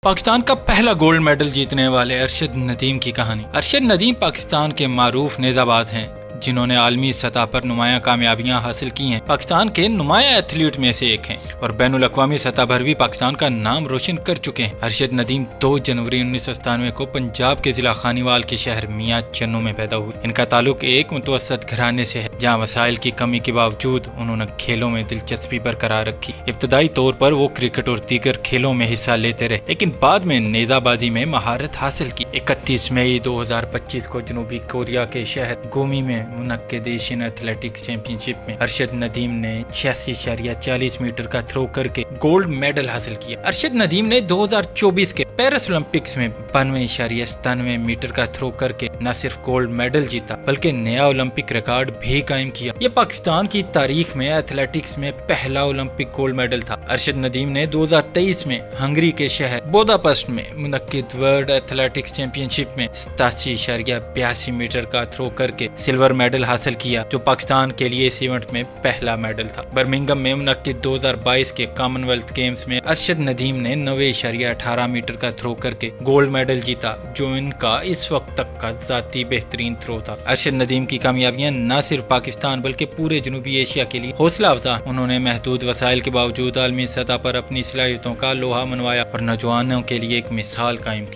پاکستان کا پہلا gold medal جیتنے والے ارشد ندیم کی کہانی۔ ارشد ندیم پاکستان کے معروف نیزہ باز ہیں جنہوں نے عالمی سطح پر نمایاں کامیابیاں حاصل کی ہیں۔ پاکستان کے نمایاں ایتھلیٹ میں سے ایک ہیں اور بین الاقوامی سطح پر بھی پاکستان کا نام روشن کر چکے ہیں۔ ارشد ندیم 2 جنوری 1997 کو پنجاب کے ضلع خانیوال کے شہر میاں چنو میں پیدا ہوئے۔ ان کا تعلق ایک متوسط گھرانے سے ہے جہاں وسائل کی کمی کے باوجود انہوں نے کھیلوں میں دلچسپی برقرار رکھی۔ ابتدائی طور پر وہ کرکٹ اور دیگر کھیلوں میں حصہ لیتے رہے لیکن بعد میں نیزہ بازی میں مہارت حاصل کی۔ 31 مئی 2025 کو جنوبی کوریا کے شہر گومی میں منعقد ایشین ایتھلیٹکس چیمپئن شپ میں ارشد ندیم نے 86.40 میٹر کا تھرو کر کے گولڈ میڈل حاصل کیا۔ ارشد ندیم نے 2024 کے پیرس اولمپکس میں 92.97 میٹر کا تھرو کر کے نہ صرف گولڈ میڈل جیتا بلکہ نیا اولمپک ریکارڈ بھی قائم کیا۔ یہ پاکستان کی تاریخ میں ایتھلیٹکس میں پہلا اولمپک گولڈ میڈل تھا۔ ارشد ندیم نے 2023 میں ہنگری کے شہر بوداپسٹ میں منعقد ورلڈ ایتھلیٹکس چیمپئن شپ میں 87.82 میٹر کا تھرو کر کے سلور میڈل حاصل کیا جو پاکستان کے لیے اس ایونٹ میں پہلا میڈل تھا۔ برمنگھم میں منعقد 2022 کے کامن ویلتھ گیمز میں ارشد ندیم نے 90.18 میٹر کا تھرو کر کے گولڈ میڈل جیتا جو ان کا اس وقت تک کا ذاتی بہترین تھرو تھا۔ ارشد ندیم کی کامیابیاں نہ صرف پاکستان بلکہ پورے جنوبی ایشیا کے لیے حوصلہ افزا۔ انہوں نے محدود وسائل کے باوجود عالمی سطح پر اپنی صلاحیتوں کا لوہا منوایا اور نوجوانوں کے لیے ایک مثال قائم کی۔